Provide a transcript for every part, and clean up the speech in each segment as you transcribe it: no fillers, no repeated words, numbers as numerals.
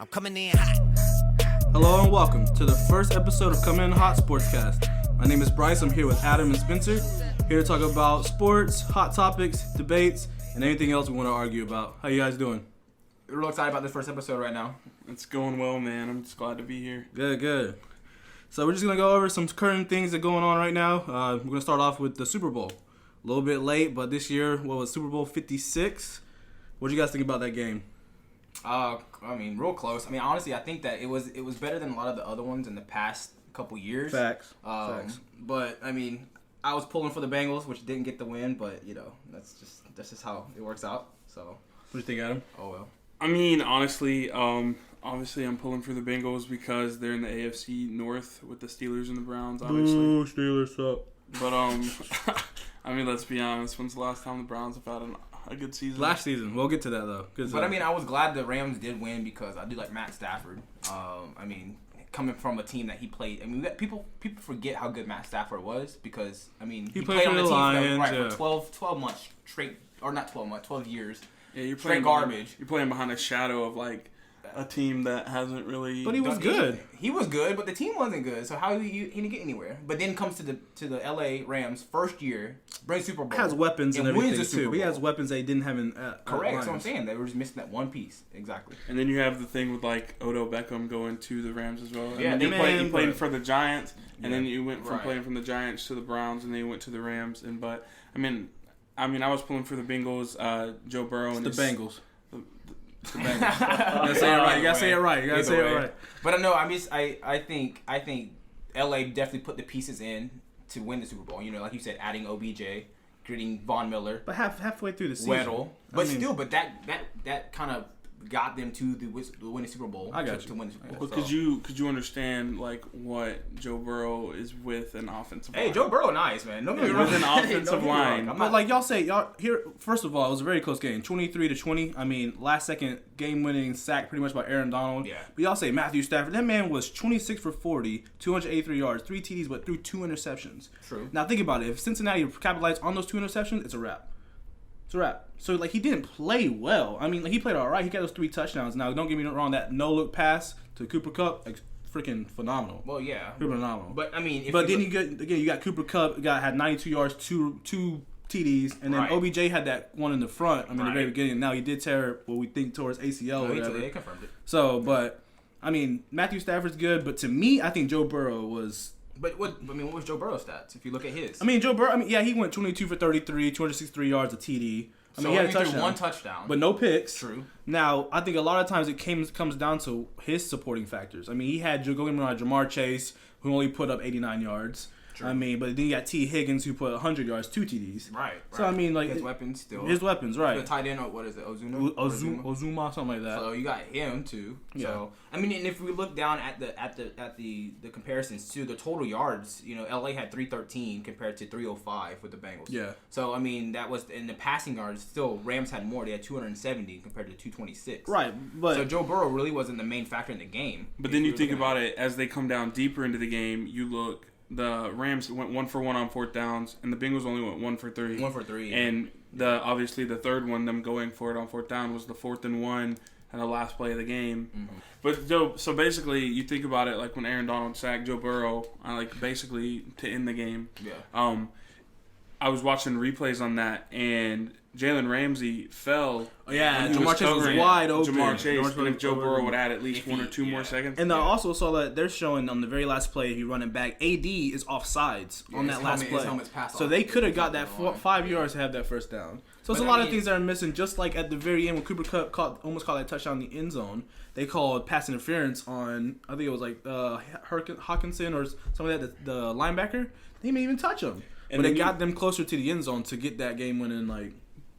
I'm coming in hot. Hello and welcome to the first episode of Comin N Hot Sportscast. My name is Bryce. I'm here with Adam and Spencer, here to talk about sports, hot topics, debates, and anything else we want to argue about. How you guys doing? We're real excited about this first episode right now. It's going well, man. I'm just glad to be here. Good. So we're just going to go over some current things that are going on right now. We're going to start off with the Super Bowl. A little bit late, but this year, what was Super Bowl 56? What do you guys think about that game? Real close. Honestly, I think that it was better than a lot of the other ones in the past couple years. Facts. But I was pulling for the Bengals, which didn't get the win. But that's just how it works out. So, What do you think, Adam? oh well. Honestly, obviously I'm pulling for the Bengals because they're in the AFC North with the Steelers and the Browns, obviously. Ooh, Steelers up. But, let's be honest. When's the last time the Browns have had a good season? Last season. We'll get to that, though. I was glad the Rams did win because I do like Matt Stafford. Coming from a team that he played. People forget how good Matt Stafford was because, he played on the team Lions, for 12 months straight, or not 12 months, 12 years. Yeah, you're Straight playing garbage. You're playing behind a shadow of, a team that hasn't really... But he was good. He was good, but the team wasn't good. So how he didn't get anywhere? But then comes to the LA Rams first year, brings Super Bowl. Has weapons and everything wins the Super too. He Bowl. has weapons they didn't have in. Correct. That's what I'm saying. They were just missing that one piece. Exactly. And then you have the thing with Odell Beckham going to the Rams as well. Yeah, and then he played for the Giants, and Yeah. then you went from playing from the Giants to the Browns, and then you went to the Rams. I was pulling for the Bengals. Joe Burrow and The Bengals. The You gotta say it right. You gotta say it right. You gotta say it right. But no, I think LA definitely put the pieces in to win the Super Bowl. Like you said, adding OBJ, getting Von Miller, But halfway through the season, Weddle, but that kind of got them to the winning Super Bowl. I got to you. win the Super Bowl. But could you understand what Joe Burrow is with an offensive line? Hey, Joe Burrow, nice man. Don't get me wrong. With an offensive line. But y'all here. First of all, it was a very close game, 23-20. Last second game winning sack, pretty much by Aaron Donald. Yeah. But y'all say Matthew Stafford. That man was 26 for 40, 283 yards, 3 TDs, but threw 2 interceptions. True. Now think about it. If Cincinnati capitalized on those 2 interceptions, it's a wrap. It's a wrap. So, he didn't play well. He played all right. He got those 3 touchdowns. Now, don't get me wrong. That no-look pass to Cooper Kupp, freaking phenomenal. Well, yeah. Phenomenal. But, you got Cooper Kupp, had 92 yards, two TDs, and then Right. OBJ had that one in the front, the very Right. beginning. Now, he did tear what we think towards ACL or whatever. They confirmed it. So, Matthew Stafford's good, but to me, I think Joe Burrow was... But what was Joe Burrow's stats? If you look at his, Joe Burrow. He went 22 for 33, 263 yards, a TD. He had a threw touchdown. one touchdown, But no picks. True. Now, I think a lot of times it comes down to his supporting factors. He had Jamar Chase, who only put up 89 yards. True. But then you got T. Higgins, who put 100 yards, 2 TDs. Right. So, his weapons still. His weapons, right. The tight end, what is it, Ozuna? Ozuma, something like that. So you got him too. Yeah. So and if we look down at the comparisons to the total yards, LA had 313 compared to 305 with the Bengals. Yeah. So that was in the passing yards. Still, Rams had more. They had 270 compared to 226. Right, but so Joe Burrow really wasn't the main factor in the game. But then you think about it, as they come down deeper into the game, you look. The Rams went 1 for 1 on 4th downs, and the Bengals only went 1 for 3. 1 for 3. Yeah. And obviously the third one, them going for it on 4th down, was the 4th and 1 and the last play of the game. Mm-hmm. But so basically, you think about it, when Aaron Donald sacked Joe Burrow, basically to end the game. Yeah. I was watching replays on that, and Jalen Ramsey fell. Oh, yeah, Jamar Chase was wide open. Jamar Chase, Jamar and if Chase Joe was Burrow open. would add at least 1 or 2 more seconds. And I also saw that they're showing on the very last play, if you run it back, AD is offsides on that last play. So they could have got that 5 yards to have that first down. So it's a lot of things that are missing. Just like at the very end when Cooper Kupp almost caught that touchdown in the end zone, they called pass interference on, I think it was Hawkinson or something like that, the linebacker. They didn't even touch him. But it got them closer to the end zone to get that game winning,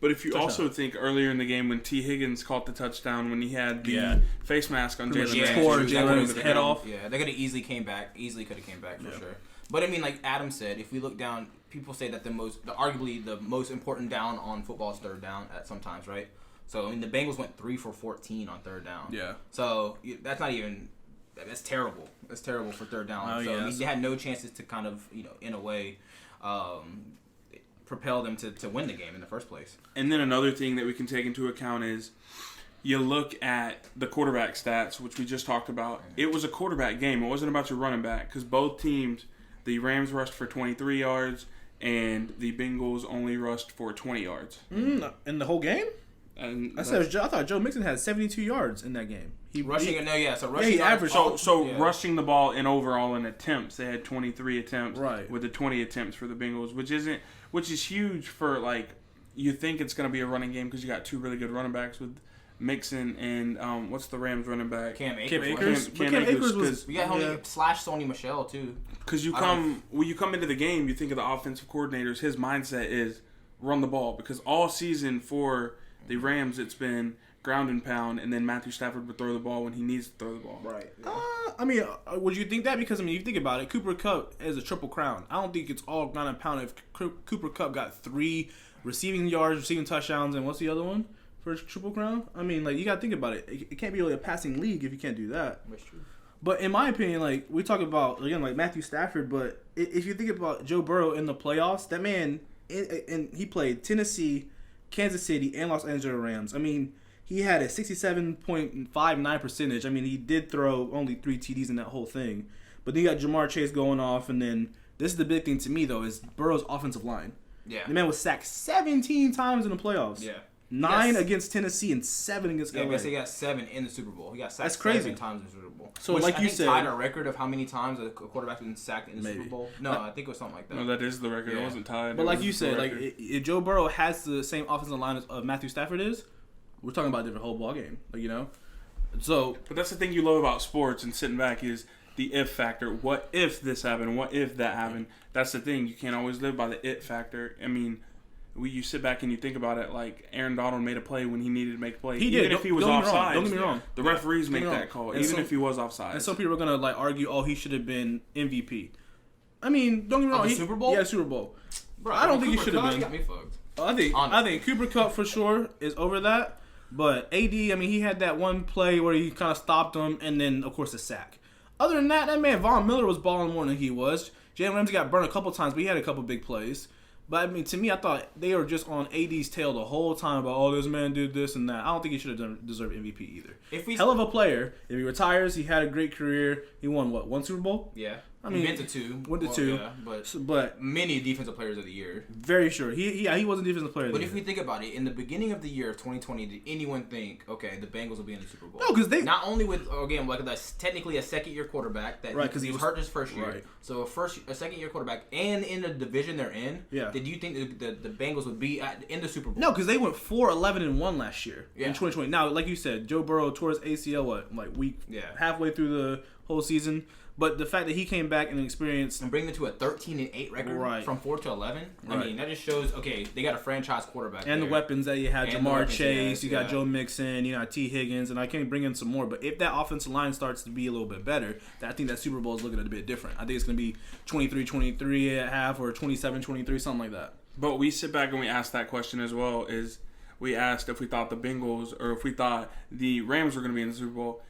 But if you also think earlier in the game when T. Higgins caught the touchdown, when he had the face mask on Jalen Ramsey, tore Jalen's head off. Yeah, they could have easily came back. Easily could have came back for sure. But like Adam said, if we look down, people say that arguably the most important down on football is 3rd down at sometimes, right? So the Bengals went 3 for 14 on 3rd down. Yeah. So that's not even. That's terrible. That's terrible for 3rd down. They had no chances to kind of in a way. Propel them to win the game in the first place. And then another thing that we can take into account is you look at the quarterback stats, which we just talked about. It was a quarterback game. It wasn't about your running back because both teams, the Rams rushed for 23 yards and the Bengals only rushed for 20 yards. In the whole game? And I thought Joe Mixon had 72 yards in that game. Rushing he averaged. Rushing the ball in overall in attempts, they had 23 attempts, right, with the 20 attempts for the Bengals, which is huge for like you think it's going to be a running game because you got two really good running backs with Mixon and what's the Rams running back? Cam Akers. Cam Akers was. We got Sony Michel too. Because when you come into the game, you think of the offensive coordinators. His mindset is run the ball because all season for the Rams, it's been ground and pound, and then Matthew Stafford would throw the ball when he needs to throw the ball. Right. Would you think that? Because, you think about it, Cooper Kupp is a triple crown. I don't think it's all ground and pound if Cooper Kupp got 3 receiving yards, receiving touchdowns, and what's the other one for his triple crown? You got to think about it. It can't be really a passing league if you can't do that. That's true. But in my opinion, we talk about, again, Matthew Stafford, but if you think about Joe Burrow in the playoffs, that man, and he played Tennessee, Kansas City, and Los Angeles Rams. He had a 67.59 percentage. He did throw only 3 TDs in that whole thing. But then you got Jamar Chase going off, and then this is the big thing to me, though, is Burrow's offensive line. Yeah. The man was sacked 17 times in the playoffs. Yeah. 9 against Tennessee and 7 against LA. Yeah, he got 7 in the Super Bowl. He got sacked That's crazy. 7 times in the Super Bowl. So, which like I you think said, tied a record of how many times a quarterback has been sacked in the Super Bowl. No, I think it was something like that. No, that is the record. Yeah. It wasn't tied. But like you said, if Joe Burrow has the same offensive line as Matthew Stafford is, we're talking about a different whole ball game. So. But that's the thing you love about sports and sitting back is the if factor. What if this happened? What if that happened? That's the thing. You can't always live by the it factor. You sit back and you think about it, like Aaron Donald made a play when he needed to make a play. Even if he was offside. Don't get me wrong. The referees make that call, even if he was offside. And some people are going to argue, he should have been MVP. Don't get me wrong. Super Bowl? Yeah, Super Bowl. Bro, I don't think he should have been. Got me fucked. I think Cooper Kupp for sure is over that. But AD, he had that one play where he kind of stopped him, and then, of course, the sack. Other than that man, Von Miller was balling more than he was. Jalen Ramsey got burned a couple times, but he had a couple big plays. But, to me, I thought they were just on AD's tail the whole time about, this man did this and that. I don't think he should have deserved MVP either. Hell of a player. If he retires, he had a great career. He won, 1 Super Bowl? Yeah. He went to 2. Went to 2. Yeah, but many defensive players of the year. Very sure. He wasn't defensive player of the year. But if we think about it, in the beginning of the year of 2020, did anyone think, okay, the Bengals will be in the Super Bowl? No, because they... Not only with, again, that's technically a second-year quarterback. Because he was hurt his first year. Right. So a second-year quarterback, and in the division they're in, did you think the Bengals would be in the Super Bowl? No, because they went 4-11-1 last year in 2020. Now, like you said, Joe Burrow tore his ACL, halfway through the whole season. But the fact that he came back and experienced... And bring them to a 13-8 record from 4-11. Right. That just shows, they got a franchise quarterback and there. the weapons that you had. Jamar Chase, you got Joe Mixon, you got T. Higgins, and I can bring in some more. But if that offensive line starts to be a little bit better, I think that Super Bowl is looking at a bit different. I think it's going to be 23-23 at half or 27-23, something like that. But we sit back and we ask that question as well, is we asked if we thought the Bengals or if we thought the Rams were going to be in the Super Bowl.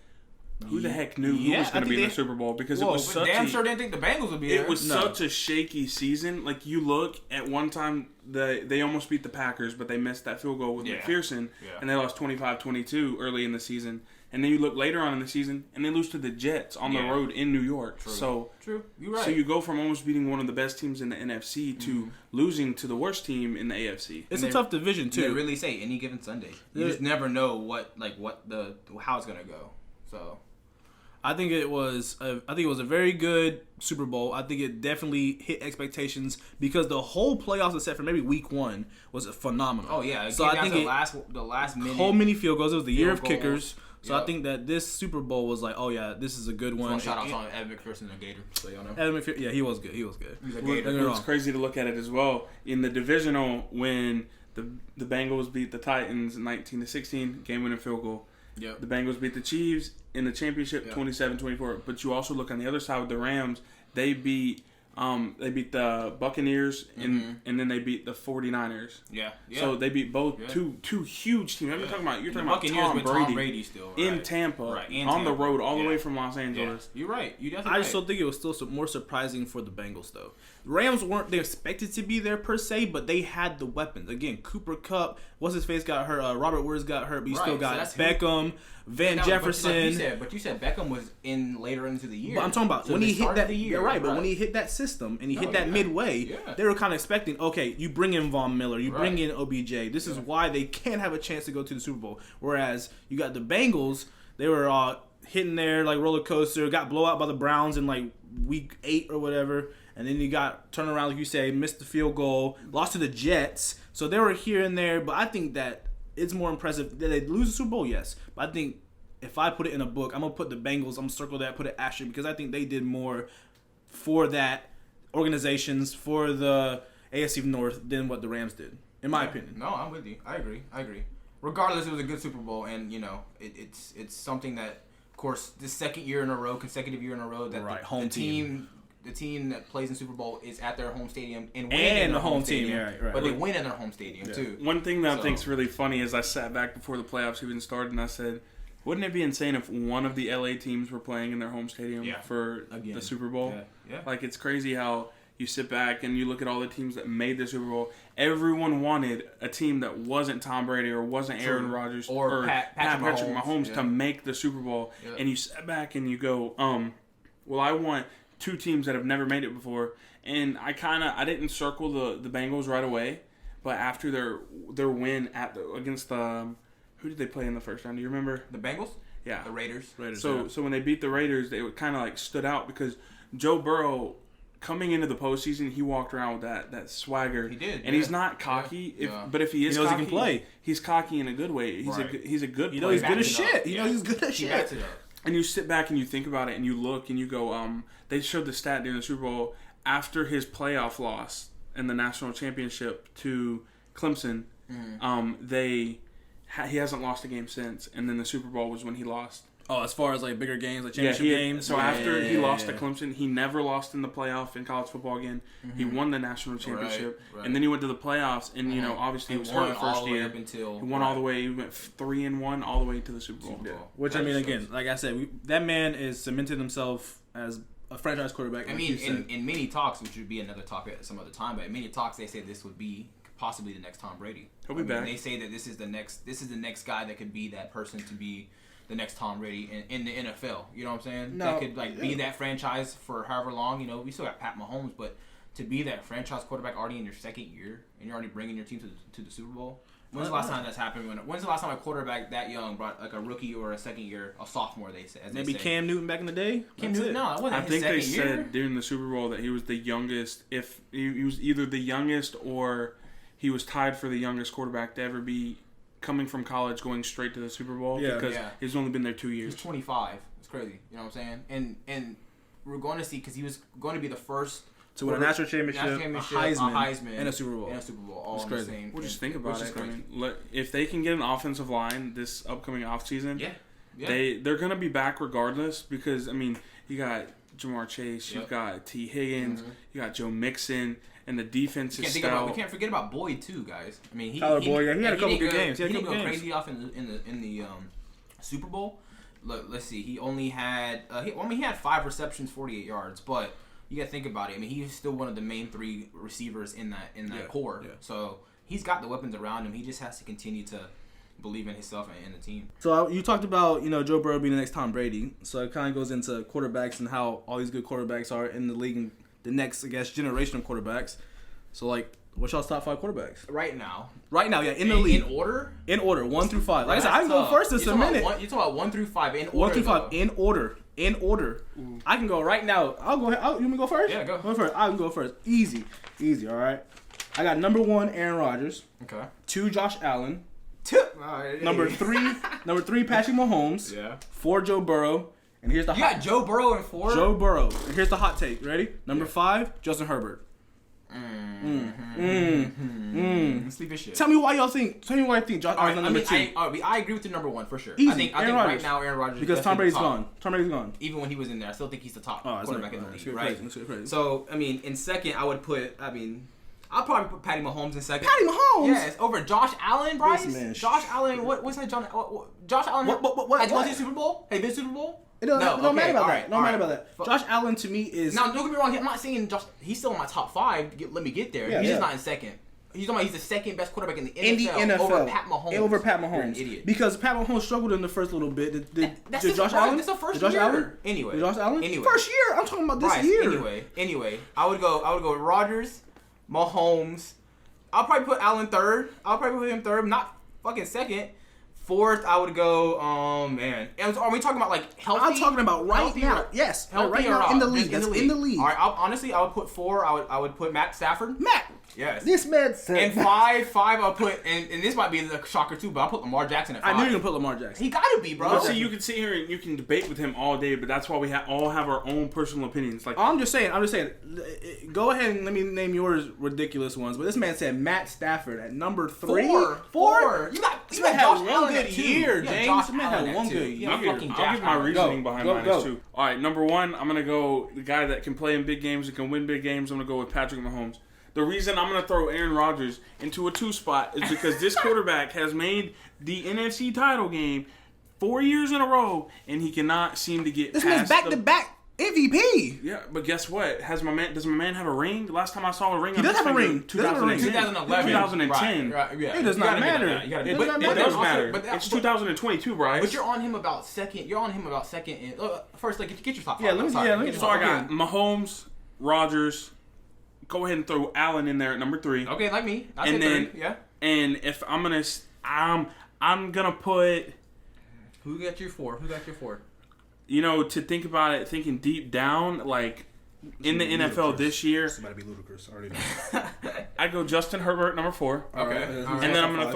Who the heck knew who was going to be in the Super Bowl? Because it was such damn sure didn't think the Bengals would be there. It was such a shaky season. You look at one time, they almost beat the Packers, but they missed that field goal with McPherson, and they lost 25-22 early in the season. And then you look later on in the season, and they lose to the Jets on the road in New York. True. You're right. So you go from almost beating one of the best teams in the NFC to losing to the worst team in the AFC. It's a tough division, too. They really say any given Sunday. You just never know how it's going to go. So... I think it was a very good Super Bowl. I think it definitely hit expectations because the whole playoffs, except for maybe week 1, was phenomenal. Oh yeah, so I think the last minute, whole many field goals. It was the year of kickers. So I think that this Super Bowl was this is a good one. Shout out to Evan McPherson, the Gator. So y'all know. Evan McPherson, he was good. He's a Gator. It's crazy to look at it as well in the divisional when the Bengals beat the Titans 19-16, game-winning field goal. Yep. The Bengals beat the Chiefs in the championship 27-24. But you also look on the other side with the Rams. They beat They beat the Buccaneers and then they beat the 49ers. Yeah. So they beat both two huge teams. You're talking about Tom Brady still, in Tampa on the road all the way from Los Angeles. You're right. I just still think it was still more surprising for the Bengals though. The Rams weren't expected to be there per se, but they had the weapons. Again, Cooper Kupp, what's his face got hurt. Robert Woods got hurt, but you still got Beckham, Van Jefferson. But you said Beckham was in later into the year. But I'm talking about when he hit that. You're right, but when he hit that system and he hit that midway, they were kind of expecting, okay, you bring in Von Miller, you bring in OBJ. This is why they can't have a chance to go to the Super Bowl. Whereas you got the Bengals, they were hitting there like roller coaster, got blown out by the Browns in like week 8 or whatever. And then you got turned around, like you say, missed the field goal, lost to the Jets. So they were here and there, but I think that it's more impressive. Did they lose the Super Bowl? Yes. But I think if I put it in a book, I'm going to put the Bengals, I'm going to circle that, put it asterisk, because I think they did more for that organizations, for the AFC North than what the Rams did, in my opinion. No, I'm with you. I agree. Regardless, it was a good Super Bowl, and, it's something that, of course, this consecutive year in a row, that the team that plays in Super Bowl is at their home stadium and win in their home stadium. Right. But they win in their home stadium, too. One thing that I think is really funny is I sat back before the playoffs even started and I said, wouldn't it be insane if one of the LA teams were playing in their home stadium for the Super Bowl? Yeah. Like, it's crazy how you sit back and you look at all the teams that made the Super Bowl. Everyone wanted a team that wasn't Tom Brady or wasn't Aaron Rodgers or Patrick Mahomes to make the Super Bowl. Yeah. And you sit back and you go, well, I want two teams that have never made it before. And I didn't circle the Bengals right away, but after their win against the who did they play in the first round? Do you remember? The Bengals? Yeah. The Raiders. So when they beat the Raiders, they kind of like stood out because Joe Burrow, coming into the postseason, he walked around with that swagger. He did. And he's not cocky, but if he is cocky, he can play. He's cocky in a good way. He's a good player. He's good as shit. He's good as shit. And you sit back and you think about it and you look and you go, they showed the stat during the Super Bowl after his playoff loss in the national championship to Clemson. He hasn't lost a game since, and then the Super Bowl was when he lost. Oh, as far as like bigger games, like championship games. So after he lost to Clemson, he never lost in the playoff in college football again. Mm-hmm. He won the national championship, and then he went to the playoffs, and obviously he was hurt first year. He won all the way. He went 3-1 all the way to the Super Bowl. Yeah. Which I mean, again, like I said, that man is cemented himself as a franchise quarterback. I mean, in many talks, which would be another topic at some other time, but in many talks they say this would be possibly the next Tom Brady. He'll be back. They say that this is the next guy that could be that person to be the next Tom Brady in the NFL. You know what I'm saying? That could be that franchise for however long. We still got Pat Mahomes, but to be that franchise quarterback already in your second year and you're already bringing your team to the Super Bowl. When's the last time that's happened? When's the last time a quarterback that young brought like a rookie or a second year, a sophomore? They say maybe Cam Newton back in the day. Cam Newton, no, it wasn't. I think they said during the Super Bowl that he was the youngest. If he was either the youngest or he was tied for the youngest quarterback to ever be coming from college going straight to the Super Bowl because he's only been there 2 years. He's 25. It's crazy. You know what I'm saying? And we're going to see because he was going to be the first to win a national championship, a Heisman, and a Super Bowl. All in the same. Well, just think about it. I mean, if they can get an offensive line this upcoming offseason, they're going to be back regardless because, I mean, you got Jamar Chase, you've got T. Higgins, you got Joe Mixon, and the defense is stout. We can't forget about Boyd, too, guys. I mean, he Boyd, he had a couple good games. He didn't go crazy off in the Super Bowl. Look, let's see. He only had he had 5 receptions, 48 yards, but you got to think about it. I mean, he's still one of the main 3 receivers in that core. Yeah. So he's got the weapons around him. He just has to continue to believe in himself and in the team. So you talked about Joe Burrow being the next Tom Brady. So it kind of goes into quarterbacks and how all these good quarterbacks are in the league and the next, I guess, generation of quarterbacks. So like, what's y'all's top 5 quarterbacks? Right now, yeah, in the league. In order, 1 through 5. Like I said, I can go first in a minute. You talk about 1 through 5 in order. 1 through 5 in order. Ooh. I can go right now. I'll go ahead. You want me to go first? Yeah, go. Go first. I can go first. Easy. All right. I got number 1, Aaron Rodgers. Okay. 2, Josh Allen. Number 3, Patrick Mahomes. Yeah. 4, Joe Burrow. And here's the You got Joe Burrow in 4? Joe Burrow. And here's the hot take. Ready? Number 5, Justin Herbert. Sleepy shit. Tell me why y'all think. Tell me why I think Josh Allen's number 2. I agree with the number 1 for sure. Easy. I think right now Aaron Rodgers because Tom Brady's gone. Tom Brady's gone. Even when he was in there, I still think he's the top quarterback in the league. Right. Crazy. So I mean, in second, I would put. I'll probably put Patty Mahomes in second. Patty Mahomes? Yes, over Josh Allen, Bryce. Josh Allen, what's that? Josh Allen. What? Has he won the Super Bowl? Have he been to the Super Bowl? It don't matter about that. No matter about that. Josh Allen to me is. Now, don't get me wrong. I'm not saying he's still in my top 5. Let me get there. He's just not in second. He's the second best quarterback in the NFL. Over Pat Mahomes. You're an idiot. Because Pat Mahomes struggled in the first little bit. Did Josh Allen? That's the first year. Anyway. Josh Allen? Anyway. First year. I'm talking about this year. Anyway. I would go with Rodgers, Mahomes. I'll probably put Allen third. Not fucking second. Fourth, I would go. Man, are we talking about like healthy? I'm talking about right now. Yes, right now in the league. That's in the league. All right. Honestly, I would put 4. I would put Matt Stafford. Yes. This man said. And 5, I'll put, and this might be the shocker too, but I'll put Lamar Jackson at 5. I knew you were gonna put Lamar Jackson. He gotta be, bro. See, you can sit here and you can debate with him all day, but that's why we all have our own personal opinions. Like, I'm just saying. Go ahead and let me name yours ridiculous ones. But this man said Matt Stafford at number 3. 4. You got Josh Allen at 2. Year, James. This man had one good year. I'll give my reasoning behind mine too. All right, number 1, I'm gonna go the guy that can play in big games and can win big games. I'm gonna go with Patrick Mahomes. The reason I'm going to throw Aaron Rodgers into a 2 spot is because this quarterback has made the NFC title game 4 years in a row, and he cannot seem to get this past man's back-to-back MVP. Yeah, but guess what? Does my man have a ring? The last time I saw a ring, he does have a ring. 2011, 2010. Right, yeah. It does not matter. It does matter. It's 2022, Bryce. But you're on him about second. First, like, get your top 5. Yeah, let me. So I got Mahomes, Rodgers. Go ahead and throw Allen in there at number 3. Okay, like me. And then, and if I'm gonna put. Who got your 4? You know, to think about it, thinking deep down, like in the NFL this year, this might be ludicrous. I already know. I'd go Justin Herbert number 4. Okay, and then I'm gonna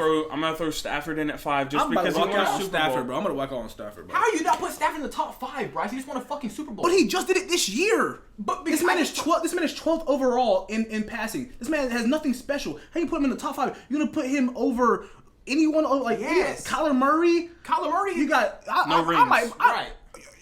throw Stafford in at 5 just because he won Super Stafford, bro. I'm gonna whack on Stafford, bro. How are you not put Stafford in the top 5, Bryce? He just won a fucking Super Bowl. But he just did it this year. But this man is 12th overall in passing. This man has nothing special. How you put him in the top 5? You're gonna put him over anyone? Like Kyler Murray. You got right.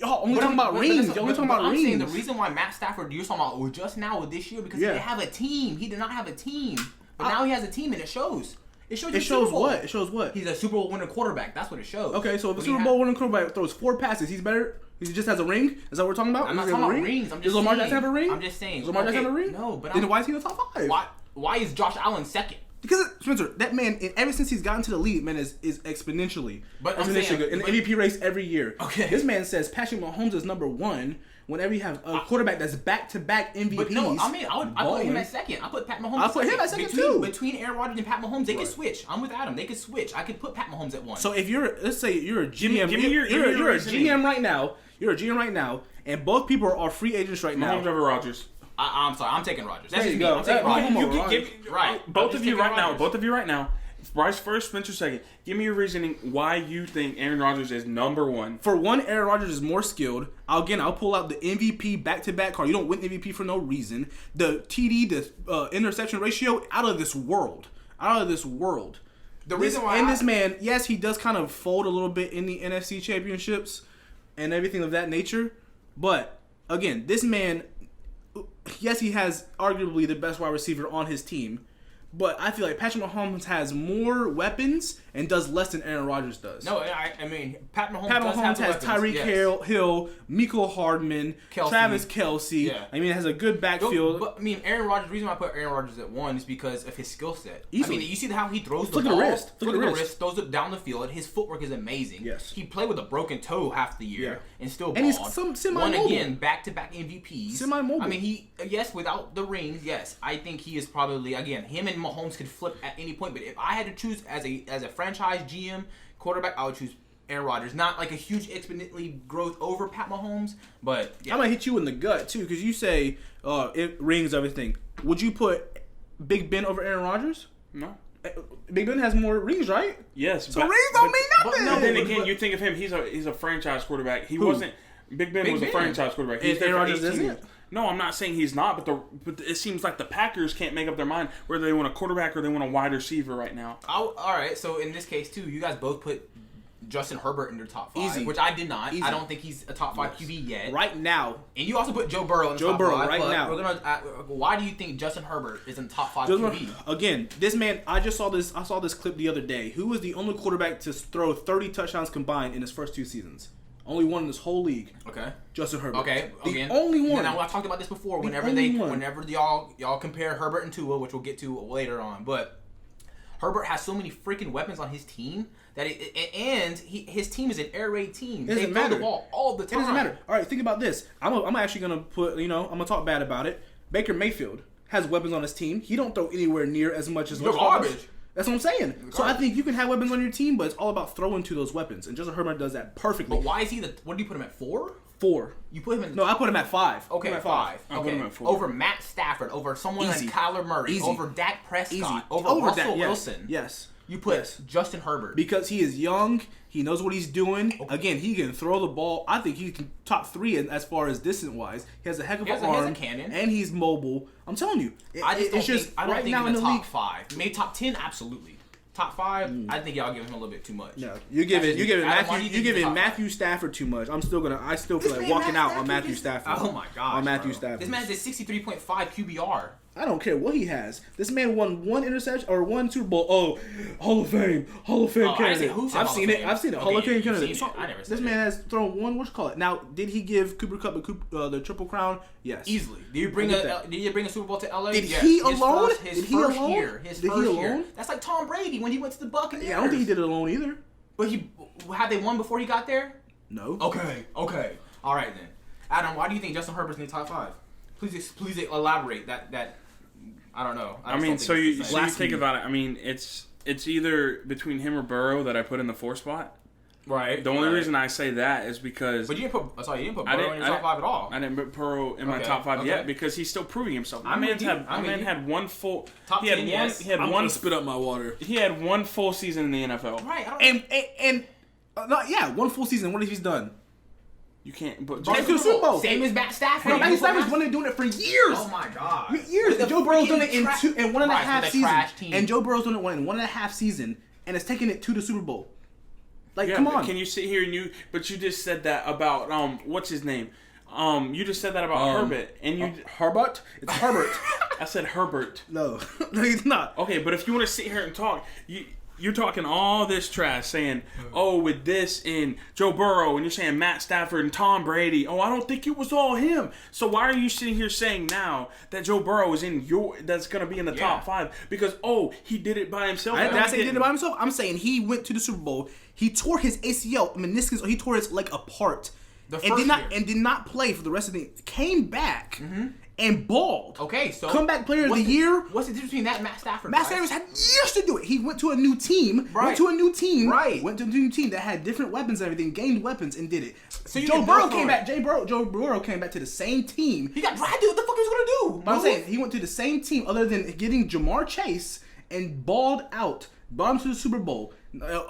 Y'all only talking about rings. I'm saying the reason why Matt Stafford, you're talking about just now with this year, because he didn't have a team. He did not have a team. But now he has a team, and it shows. It shows what? It shows what? He's a Super Bowl winning quarterback. That's what it shows. Okay, so if a Super Bowl winning quarterback throws 4 passes, he's better. He just has a ring? Is that what we're talking about? I'm not talking about rings. Does Lamar Jackson have a ring? I'm just saying. Does Lamar Jackson have a ring? No, but then why is he in the top 5? Why is Josh Allen second? Because Spencer, that man, ever since he's gotten to the league, man, is exponentially good in the MVP race every year. Okay, this man says Patrick Mahomes is number 1. Whenever you have a quarterback that's back-to-back MVPs, but no, I put him at second. I put Pat Mahomes. I put him at second too. Between Aaron Rodgers and Pat Mahomes, they could switch. I'm with Adam. They could switch. I could put Pat Mahomes at 1. So if let's say you're a GM, you're a GM right now. You're a GM right now, and both people are free agents right now. Mahomes over Rodgers. I'm sorry. I'm taking Rodgers. That's just me. I'm taking Rodgers. Right. Both of you right now. Bryce first, Spencer second. Give me your reasoning why you think Aaron Rodgers is number 1. For one, Aaron Rodgers is more skilled. I'll pull out the MVP back-to-back card. You don't win MVP for no reason. The TD, the interception ratio, out of this world. The reason why this man, yes, he does kind of fold a little bit in the NFC championships and everything of that nature. But again, this man, yes, he has arguably the best wide receiver on his team. But I feel like Patrick Mahomes has more weapons and does less than Aaron Rodgers does. No, I mean, Pat Mahomes has Tyreek Hill, Mecole Hardman, Travis Kelce. Yeah. I mean, it has a good backfield. But I mean, Aaron Rodgers, the reason why I put Aaron Rodgers at 1 is because of his skill set. Easily. I mean, you see how he throws the ball. Look at the wrist. Throws it down the field. His footwork is amazing. Yes. He played with a broken toe half the year and still balled. And he's semi-mobile. Won again, back-to-back MVPs. Semi-mobile. I mean, without the rings, yes. I think he is probably, again, him and Mahomes could flip at any point. But if I had to choose as a franchise GM quarterback, I would choose Aaron Rodgers. Not like a huge exponentially growth over Pat Mahomes, but I'm gonna hit you in the gut too, because you say it rings everything. Would you put Big Ben over Aaron Rodgers? No. Big Ben has more rings, right? Yes. So rings don't mean nothing. But then again, you think of him. He's a franchise quarterback. He wasn't. Big Ben was a franchise quarterback. He's Aaron Rodgers isn't. No, I'm not saying he's not, but it seems like the Packers can't make up their mind whether they want a quarterback or they want a wide receiver right now. All right, so in this case, too, you guys both put Justin Herbert in your top 5, which I did not. I don't think he's a top 5 QB yet. Right now. And you also put Joe Burrow in the top 5. Right now. We're gonna, why do you think Justin Herbert is in the top 5 QB? Again, this man, I saw this clip the other day. Who was the only quarterback to throw 30 touchdowns combined in his first 2 seasons? Only one in this whole league. Okay. Justin Herbert. Okay. The only one. Now I talked about this before. Whenever y'all compare Herbert and Tua, which we'll get to later on, but Herbert has so many freaking weapons on his team that his team is an air raid team. They throw the ball all the time. It doesn't matter. All right, think about this. I'm actually gonna put. I'm gonna talk bad about it. Baker Mayfield has weapons on his team. He don't throw anywhere near as much as garbage. That's what I'm saying. So I think you can have weapons on your team, but it's all about throwing to those weapons. And Justin Herbert does that perfectly. But why is he what do you put him at, 4? 4. You put him in. No, I put him at 5. Okay, 5. I put him at 4. Over Matt Stafford, over someone like Kyler Murray, over Dak Prescott, over Russell Wilson. Yes. You put Justin Herbert because he is young. He knows what he's doing. Okay. Again, he can throw the ball. I think he can top 3 as far as distance wise. He has a heck of an arm, he has a cannon, and he's mobile. I'm telling you, I don't think in the top 5. Maybe top 10, absolutely. Top 5, I think y'all give him a little bit too much. No, you're giving Matthew Stafford too much. I still feel like walking out on Matthew Stafford. Oh my gosh, on Matthew Stafford. This man has a 63.5 QBR. I don't care what he has. This man won 1 interception or 1 Super Bowl. Oh, Hall of Fame candidate. I've seen it. Hall of Fame candidate. This man has thrown 1. What you call it? Now, did he give Cooper Kupp the Triple Crown? Yes, easily. Did you bring a Super Bowl to LA? Did he alone? His first year. That's like Tom Brady when he went to the Buccaneers. Yeah, I don't think he did it alone either. But had they won before he got there? No. Okay. All right then. Adam, why do you think Justin Herbert's in the top 5? Please elaborate that. I don't know. I mean, so you think about it. I mean, it's either between him or Burrow that I put in the 4 spot. Right. The only reason I say that is because. But you didn't put Burrow in your top 5 at all. I didn't put Burrow in my top 5 yet because he's still proving himself. My man had 1 full. Top 10, yes. He had I'm one. Spit up my water. He had 1 full season in the NFL. Right. And 1 full season. What if he's done? You can't. But to the Super Bowl. Same as Matt Stafford. Matt Stafford's been doing it for years. Oh my god. Years. And Joe Burrow's done it in 1.5 seasons. And Joe Burrow's done it in 1.5 season, and it's taking it to the Super Bowl. Come on. Can you sit here and you just said that about what's his name? You just said that about Herbert, and you Herbert. It's Herbert. I said Herbert. No, he's not. Okay, but if you want to sit here and talk, you're talking all this trash, saying, with this and Joe Burrow, and you're saying Matt Stafford and Tom Brady. I don't think it was all him. So why are you sitting here saying now that Joe Burrow is that's going to be in the top 5? Because, he did it by himself. I didn't say he did it by himself. I'm saying he went to the Super Bowl. He tore his ACL, meniscus, or he tore his leg apart. And did not play for the rest of the came back. Mm-hmm. And balled. Okay, so comeback player of the year. What's the difference between that and Matt Stafford? Matt Stafford had years to do it. He went to a new team. Right. Went to a new team that had different weapons and everything. Gained weapons and did it. So Joe Burrow came back. Joe Burrow came back to the same team. He got drafted. What the fuck he was gonna do? But I'm saying he went to the same team, other than getting Jamar Chase and balled out. Brought him to the Super Bowl,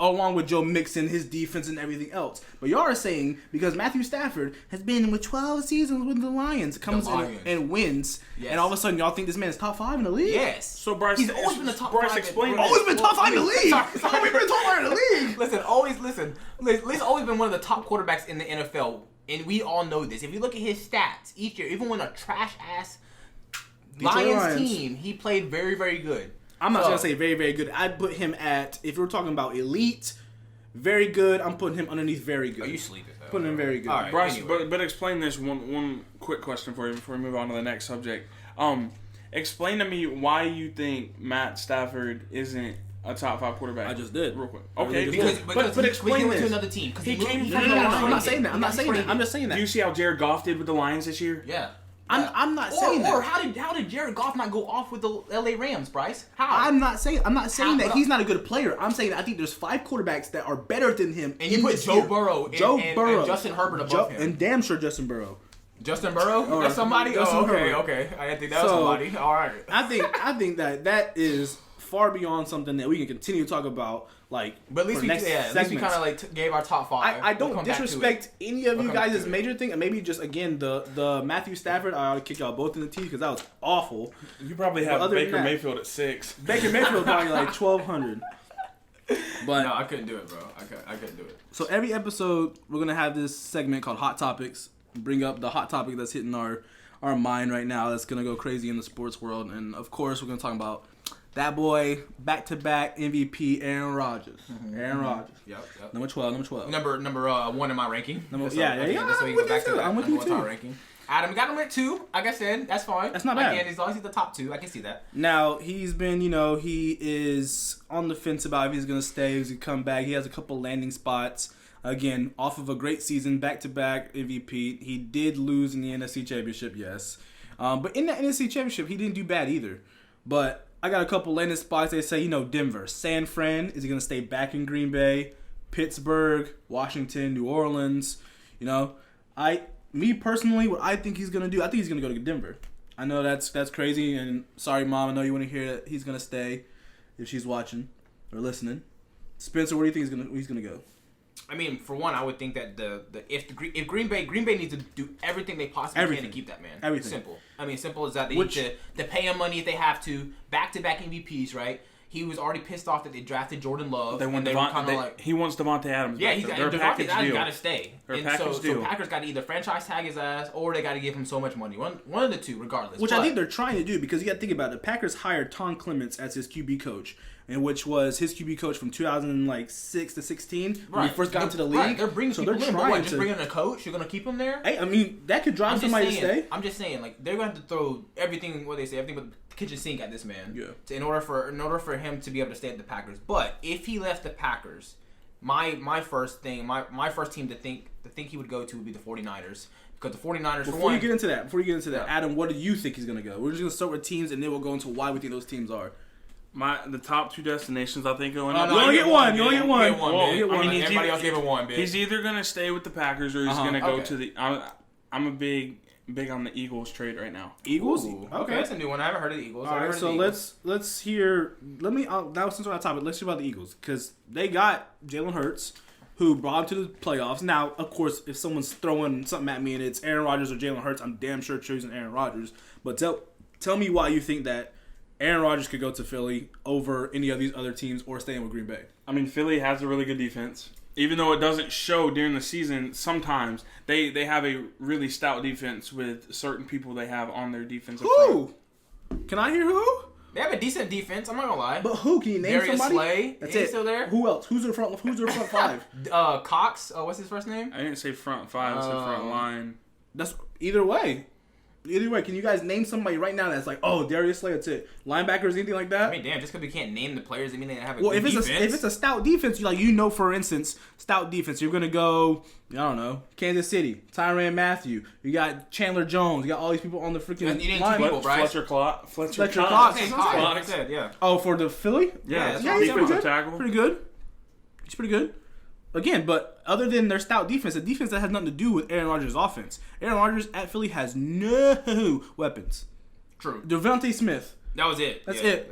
along with Joe Mixon, his defense, and everything else. But y'all are saying, because Matthew Stafford has been with 12 seasons with the Lions, comes in and wins, and all of a sudden y'all think this man is top 5 in the league? Yes. So Bryce, he's always been the top 5. Explain always been top 5 in the league. Always been top 5 in the league. He's always been one of the top quarterbacks in the NFL, and we all know this. If you look at his stats each year, even when a trash ass Lions team, he played very, very good. I'm not going to say very, very good. I'd put him at, if we're talking about elite, very good, I'm putting him underneath very good. Are you sleeping? Putting him very good. All right, Bryce, anyway. but explain this one quick question for you before we move on to the next subject. Explain to me why you think Matt Stafford isn't a top 5 quarterback. I just did. Real quick. Okay, but explain this. To another team. He came from the Lions. I'm not saying that. I'm just saying that. Do you see how Jared Goff did with the Lions this year? Yeah. I'm not saying that. Or how did Jared Goff not go off with the LA Rams, Bryce? How? I'm not saying that he's not a good player. I'm saying that I think there's 5 quarterbacks that are better than him. And you put Joe Burrow and Justin Herbert above him. And damn sure Justin Burrow. Justin Burrow? That's somebody? Okay. I didn't think that was somebody. All right. I think that is far beyond something that we can continue to talk about. Like, but at least we kind of like gave our top 5. I don't disrespect any of you guys' major thing, and maybe just again the Matthew Stafford. I ought to kick y'all both in the teeth because that was awful. You probably have Baker Mayfield at 6. Baker Mayfield probably like 1,200. But no, I couldn't do it, bro. I couldn't do it. So every episode we're gonna have this segment called Hot Topics. Bring up the hot topic that's hitting our mind right now. That's gonna go crazy in the sports world, and of course we're gonna talk about that boy, back-to-back MVP, Aaron Rodgers. Mm-hmm. Aaron Rodgers. Yep. Number 12. Number 1 in my ranking. I'm with you too. Ranking. Adam got him at 2. Like I said, that's fine. That's not bad. Again, as long as he's the top 2, I can see that. Now, he's been, he is on the fence about if he's going to stay, if he's going to come back. He has a couple landing spots. Again, off of a great season, back-to-back MVP. He did lose in the NFC Championship, yes. But in the NFC Championship, he didn't do bad either. But I got a couple landing spots. They say, Denver, San Fran. Is he going to stay back in Green Bay? Pittsburgh, Washington, New Orleans. Me personally, what I think he's going to do, I think he's going to go to Denver. I know that's crazy, and sorry, Mom, I know you want to hear that he's going to stay if she's watching or listening. Spencer, where do you think he's going to go? I mean, for one, I would think that if Green Bay needs to do everything they possibly can to keep that man. Everything. Simple. I mean, simple as that. They need to pay him money if they have to. Back-to-back MVPs, right? He was already pissed off that they drafted Jordan Love. He wants Devontae Adams. Yeah, Devontae Adams got to stay. So Packers got to either franchise tag his ass or they got to give him so much money. One of the two, regardless. I think they're trying to do, because you got to think about it. The Packers hired Tom Clements as his QB coach, and which was his QB coach from 2006 to 16 when he first got into the league. Right, they're bringing people in. Just bringing a coach? You're going to keep him there? Hey, I mean, that could drive somebody to stay. I'm just saying, like, they're going to have to throw everything but the kitchen sink at this man. Yeah. In order for him to be able to stay at the Packers. But if he left the Packers, my first team to think he would go to would be the 49ers. Because the 49ers, Before you get into that, Adam, what do you think he's going to go? We're just going to start with teams, and then we'll go into why we think those teams are. The top 2 destinations I think going. You only get one. You only get one. Everybody else gave it one. Bitch. He's either gonna stay with the Packers or he's gonna go to the. I'm a big on the Eagles trade right now. Eagles? Okay, that's a new one. I haven't heard of the Eagles. All right, so let's hear. Now since we're on topic, let's hear about the Eagles, because they got Jalen Hurts, who brought him to the playoffs. Now, of course, if someone's throwing something at me and it's Aaron Rodgers or Jalen Hurts, I'm damn sure choosing Aaron Rodgers. But tell me why you think that Aaron Rodgers could go to Philly over any of these other teams or staying with Green Bay. I mean, Philly has a really good defense. Even though it doesn't show during the season, sometimes they have a really stout defense with certain people they have on their defensive front. Can I hear who? They have a decent defense, I'm not going to lie. But who? Can you name Darius somebody? Slay. That's it. Still there? Who else? Who's their front 5? Cox. What's his first name? I didn't say front 5. I said front line. That's either way. Can you guys name somebody right now that's like, Darius Slay, that's it? Linebackers, anything like that? I mean, damn, just because we can't name the players, I mean, they have a good defense. If it's a stout defense, for instance, stout defense, you're going to go, I don't know, Kansas City, Tyrann Mathieu. You got Chandler Jones. You got all these people on the freaking line. Fletcher Cox. Yeah. Oh, for the Philly? Yeah, he's pretty good. Tackle. Pretty good. He's pretty good. Again, but other than their stout defense, a defense that has nothing to do with Aaron Rodgers' offense. Aaron Rodgers at Philly has no weapons. True. Devontae Smith. That was it. That's it.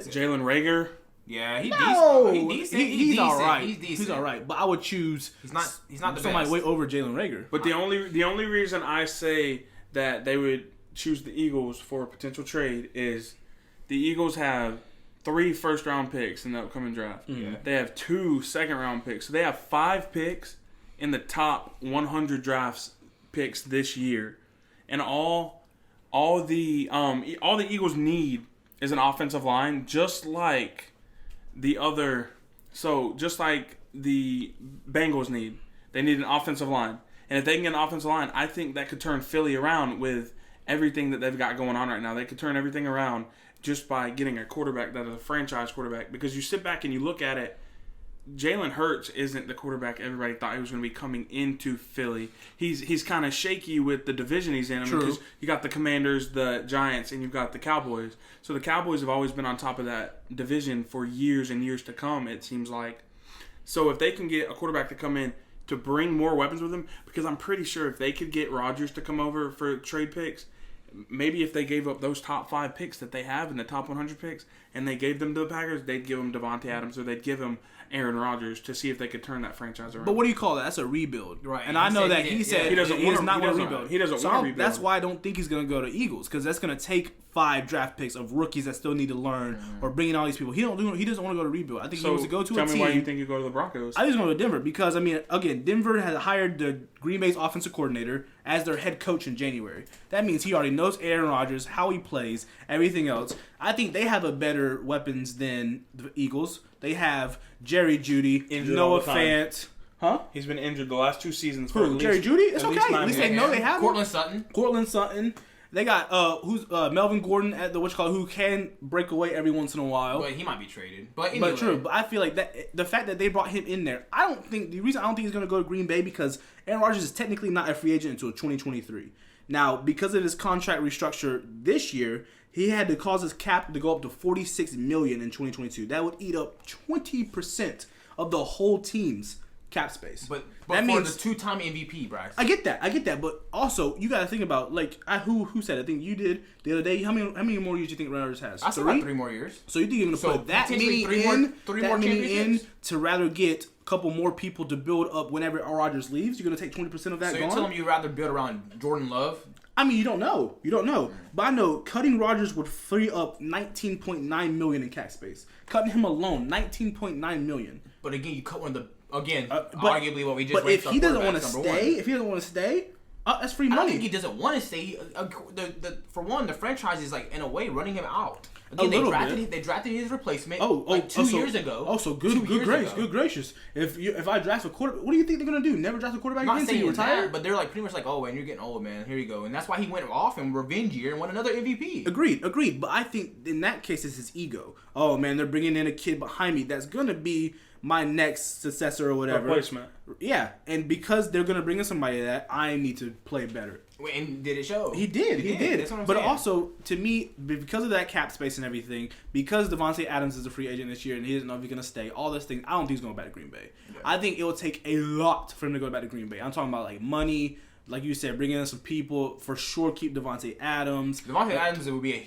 Jalen Rager. Yeah, he's decent. He's all right. He's decent. He's all right. But I would choose. He's not the somebody best. way over Jalen Rager. But the only reason I say that they would choose the Eagles for a potential trade is the Eagles have 3 first-round picks in the upcoming draft. Mm-hmm. They have 2 second-round picks. So they have 5 picks in the top 100 drafts picks this year. And all the Eagles need is an offensive line, just like the Bengals need. They need an offensive line. And if they can get an offensive line, I think that could turn Philly around with everything that they've got going on right now. They could turn everything around just by getting a quarterback that is a franchise quarterback. Because you sit back and you look at it, Jalen Hurts isn't the quarterback everybody thought he was going to be coming into Philly. He's kind of shaky with the division he's in. True. Because you got the Commanders, the Giants, and you've got the Cowboys. So the Cowboys have always been on top of that division for years and years to come, it seems like. So if they can get a quarterback to come in to bring more weapons with them, because I'm pretty sure if they could get Rodgers to come over for trade picks, maybe if they gave up those top 5 picks that they have in the top 100 picks, and they gave them to the Packers, they'd give them Davante Adams or they'd give him Aaron Rodgers to see if they could turn that franchise around. But what do you call that? That's a rebuild, right? And I know that he said he doesn't want to rebuild. He doesn't want to rebuild. That's why I don't think he's going to go to Eagles, because that's going to take 5 draft picks of rookies that still need to learn, or bringing all these people. He doesn't want to go to rebuild. I think he wants to go to a team. Tell me why you think you go to the Broncos. I think he's going to Denver because, I mean, again, Denver has hired the Green Bay's offensive coordinator as their head coach in January. That means he already knows Aaron Rodgers, how he plays, everything else. I think they have a better weapons than the Eagles. They have Jerry Jeudy, Noah Fant. Huh? He's been injured the last 2 seasons. Who? Jerry Jeudy? It's okay. At least they know they have Cortland Sutton. They got Melvin Gordon at the who can break away every once in a while. But he might be traded. But anyway. But true. But I feel like that the fact that they brought him in there, the reason I don't think he's going to go to Green Bay because Aaron Rodgers is technically not a free agent until 2023. Now, because of his contract restructure this year, he had to cause his cap to go up to $46 million in 2022. That would eat up 20% of the whole team's cap space. But that means the 2-time MVP, Bryce. I get that. But also, you got to think about who said it? I think you did the other day. How many more years do you think Rodgers has? I still got 3 more years. So you think you're going to put that many in to rather get a couple more people to build up whenever Rodgers leaves? You're going to take 20% of that. So you're telling me you'd rather build around Jordan Love? I mean, you don't know. But I know cutting Rodgers would free up $19.9 million in cap space. Cutting him alone, $19.9 million. But again, you cut one of the arguably what we just. But if he doesn't want to stay, that's free money. I don't think he doesn't want to stay. For one, the franchise is in a way running him out. Again, they drafted his replacement 2 years ago. Oh, so good gracious. If I draft a quarterback, what do you think they're gonna do? Never draft a quarterback again until you retire? But they're pretty much oh, man, you're getting old, man. Here you go. And that's why he went off in revenge year and won another MVP. Agreed. But I think in that case, it's his ego. Oh man, they're bringing in a kid behind me that's gonna be my next successor or whatever. Replacement. Yeah, and because they're gonna bring in somebody that I need to play better. And did it show? He did. That's what I'm but saying. Also, to me, because of that cap space and everything, because Davante Adams is a free agent this year and he doesn't know if he's going to stay, all those things, I don't think he's going back to Green Bay. Yeah. I think it will take a lot for him to go back to Green Bay. I'm talking about money, like you said, bringing in some people, for sure keep Davante Adams. Davante Adams would be a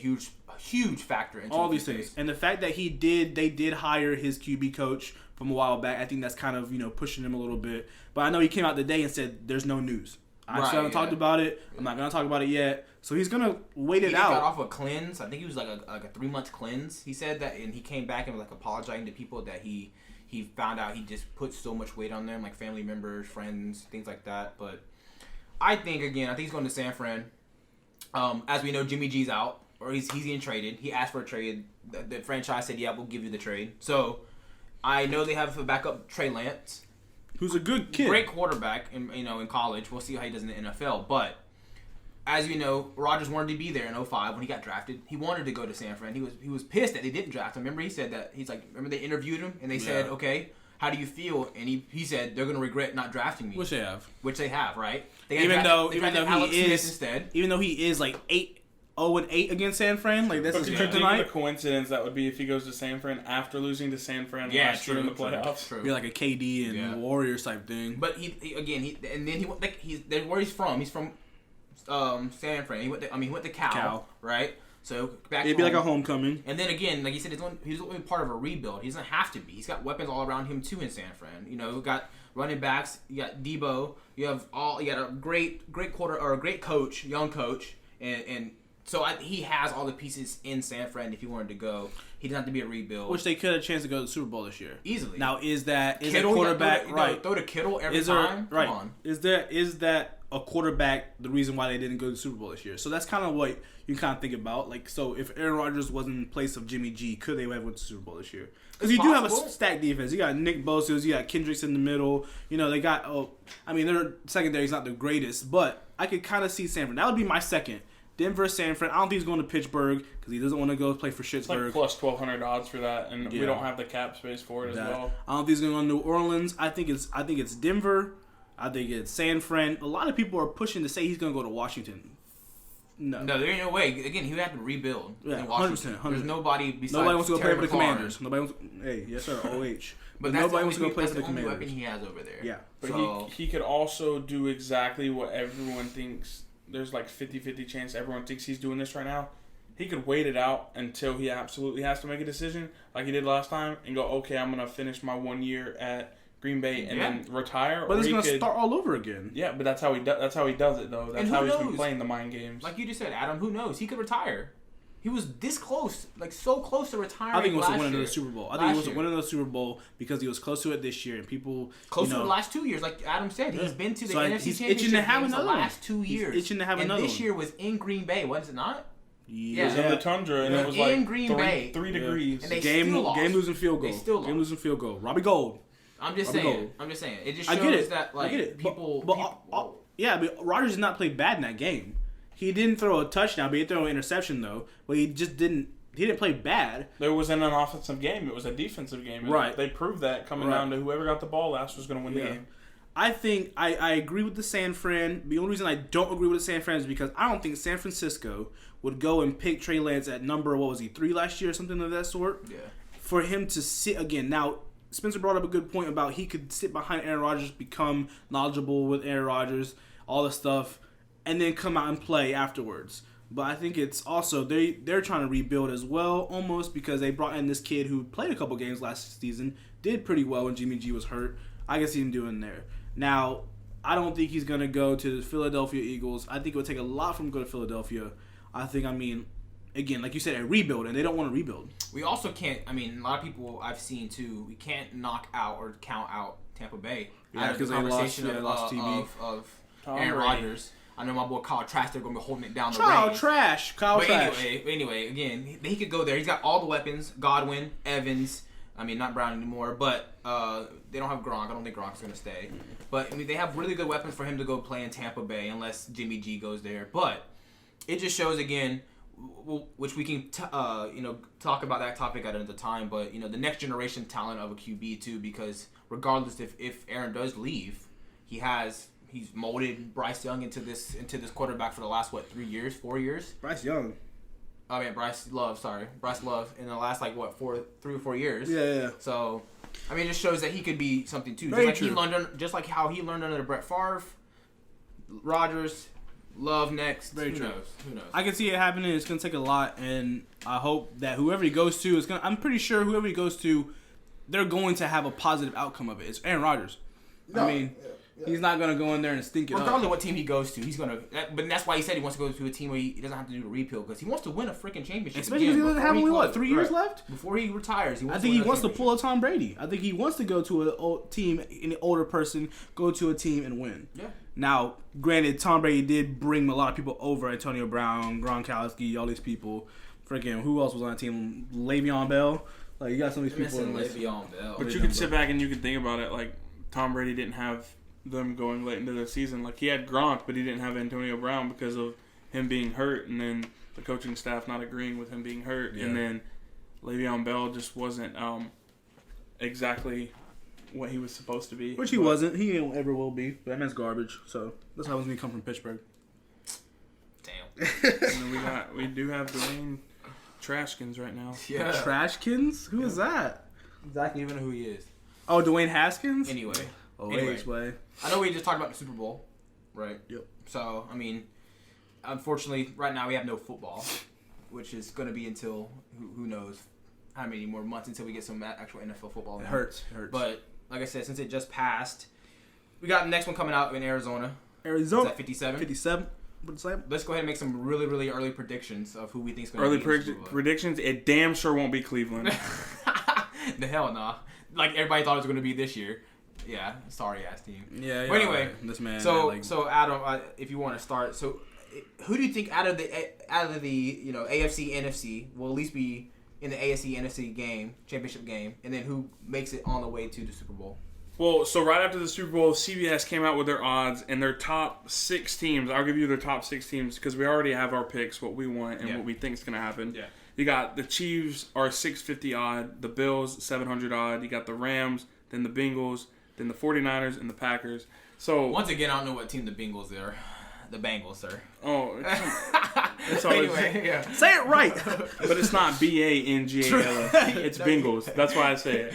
huge factor in all these things. And the fact that they did hire his QB coach from a while back, I think that's kind of, pushing him a little bit. But I know he came out today and said there's no news. I still haven't talked about it. I'm not going to talk about it yet. So he's going to wait it out. He got off a cleanse. I think he was a 3-month cleanse. He said that, and he came back and was apologizing to people that he found out he just put so much weight on them, like family members, friends, things like that. But I think he's going to San Fran. As we know, Jimmy G's out, or he's getting traded. He asked for a trade. The franchise said, yeah, we'll give you the trade. So I know they have a backup, Trey Lance. Who's a good kid. Great quarterback in college. We'll see how he does in the NFL. But as you know, Rodgers wanted to be there in 2005 when he got drafted. He wanted to go to San Fran. He was pissed that they didn't draft him. Remember he said that remember they interviewed him and they said, okay, how do do you feel? And he said they're going to regret not drafting me. Which they have. Which they have, right? Even though he is like 8-0-8 against San Fran, like that's his kryptonite. The coincidence that would be if he goes to San Fran after losing to San Fran last year in the playoffs. True. You're like a KD and Warriors type thing. But he where he's from. He's from San Fran. He went to Cal, right? So back it'd be like a homecoming. And then again, like you said, he's only part of a rebuild. He doesn't have to be. He's got weapons all around him too in San Fran. You know, got running backs. You got Debo. You got a great coach, young coach, and so he has all the pieces in San Fran. If he wanted to go, he doesn't have to be a rebuild. Which they could have a chance to go to the Super Bowl this year easily. Now is that Kittle, quarterback right? Throw to Kittle every time. Right. Come on. Is that a quarterback the reason why they didn't go to the Super Bowl this year? So that's kind of what you kind of think about. Like, so if Aaron Rodgers wasn't in place of Jimmy G, could they have went to the Super Bowl this year? Because you do have a stacked defense. You got Nick Bosa, you got Kendricks in the middle. You know, they got their secondary is not the greatest, but I could kind of see San Fran. That would be my second. Denver, San Fran. I don't think he's going to Pittsburgh because he doesn't want to go play for Schittsburg. It's like plus 1,200 odds for that, and we don't have the cap space for it as well. I don't think he's going to go to New Orleans. I think it's Denver. I think it's San Fran. A lot of people are pushing to say he's going to go to Washington. No, there ain't no way. Again, he would have to rebuild. Yeah, in Washington. 100%. There's nobody besides nobody wants to go Terry play for the McLaurin. Commanders. Nobody wants. Hey, yes sir, OH. But nobody wants to go play for the That's the only Commanders. weapon he has over there. Yeah, but he could also do exactly what everyone thinks there's like 50-50 chance everyone thinks he's doing this right now. He could wait it out until he absolutely has to make a decision, like he did last time, and go, okay, I'm gonna finish my 1 year at Green Bay and then retire. But he's gonna start all over again. Yeah, but that's how he does it though. That's how he's been playing the mind games. Like you just said, Adam. Who knows? He could retire. He was this close, like so close to retiring. I think he wants to win another Super Bowl. I think he wants to win another Super Bowl because he was close to it this year, and people close to the last 2 years. Like Adam said, he's been to the NFC Championship games the last 2 years. He's itching to have another. And this year was in Green Bay, was it not? Yeah, it was in the tundra, and it was like in Green Bay. 3 degrees. And they game losing field goal. They still lost. Game losing field goal. Robbie Gould. I'm just saying. It just shows that like people. But Rodgers did not play bad in that game. He didn't throw a touchdown, but he threw an interception though. But he just didn't. He didn't play bad. There wasn't an offensive game. It was a defensive game. Right. They proved that coming down to whoever got the ball last was going to win the game. I think I agree with the San Fran. The only reason I don't agree with the San Fran is because I don't think San Francisco would go and pick Trey Lance at number, 3 last year or something of that sort. Yeah. For him to sit again. Now, Spencer brought up a good point about he could sit behind Aaron Rodgers, become knowledgeable with Aaron Rodgers, all the stuff, and then come out and play afterwards. But I think it's also they're trying to rebuild as well, almost because they brought in this kid who played a couple games last season, did pretty well when Jimmy G was hurt. I can see him doing there. Now, I don't think he's going to go to the Philadelphia Eagles. I think it would take a lot for him to go to Philadelphia. Again, like you said, a rebuild, and they don't want to rebuild. We also can't, a lot of people I've seen too, we can't knock out or count out Tampa Bay. Yeah, because they lost TV. Of Aaron Rodgers. I know my boy Kyle Trash, they're going to be holding it down the range. Kyle Trash. Anyway, again, he could go there. He's got all the weapons. Godwin, Evans, not Brown anymore, but they don't have Gronk. I don't think Gronk's going to stay. But, they have really good weapons for him to go play in Tampa Bay unless Jimmy G goes there. But it just shows, again, which we can, talk about that topic at another time, but, the next generation talent of a QB, too, because regardless if Aaron does leave, he's molded Bryce Young into this quarterback for the last 4 years? Bryce Young. Bryce Love in the last 3 or 4 years. Yeah. So, it just shows that he could be something too. Just like how he learned under Brett Favre, Rodgers, Love next. Very true. Who knows? I can see it happening. It's gonna take a lot, and I hope that whoever he goes to I'm pretty sure whoever he goes to, they're going to have a positive outcome of it. It's Aaron Rodgers. He's not going to go in there and stink it up. Regardless of what team he goes to, he's going to... But that's why he said he wants to go to a team where he doesn't have to do the repeal, because he wants to win a freaking championship. Especially because he doesn't have only, 3 years left? Before he retires. I think he wants to pull a Tom Brady. I think he wants to go to an old team, an older person, go to a team and win. Yeah. Now, granted, Tom Brady did bring a lot of people over. Antonio Brown, Gronkowski, all these people. Freaking, who else was on that team? Le'Veon Bell. You got some of these people. Le'Veon Bell. But you could sit back and you could think about it. Tom Brady didn't have them going late into the season. He had Gronk, but he didn't have Antonio Brown because of him being hurt, and then the coaching staff not agreeing with him being hurt, and then Le'Veon Bell just wasn't exactly what he was supposed to be. Which he wasn't. He ever will be. But that man's garbage. So that's how when he come from Pittsburgh. Damn. We do have Dwayne Trashkins right now. Yeah. Trashkins? Who is that? Exactly. Even know who he is. Oh, Dwayne Haskins? Anyway. I know we just talked about the Super Bowl, right? Yep. So, unfortunately, right now we have no football, which is going to be until who knows how many more months until we get some actual NFL football. It hurts. But, like I said, since it just passed, we got the next one coming out in Arizona. Is that 57? 57. Let's go ahead and make some really, really early predictions of who we think is going to be predictions. It damn sure won't be Cleveland. The hell nah. Everybody thought it was going to be this year. Yeah, sorry ass team. Yeah. But anyway, this man. So Adam, if you want to start, so who do you think out of the AFC NFC will at least be in the AFC NFC game, championship game, and then who makes it on the way to the Super Bowl? Well, so right after the Super Bowl, CBS came out with their odds, and their top 6 teams. I'll give you their top 6 teams because we already have our picks, what we want and what we think is going to happen. Yeah. You got the Chiefs are 650 odd, the Bills 700 odd. You got the Rams, then the Bengals, then the 49ers, and the Packers. So once again, I don't know what team the Bengals are. The Bengals, sir. Oh, it's always, anyway, yeah. Say it right. But it's not BANGAL. It's Bengals. That's why I say it.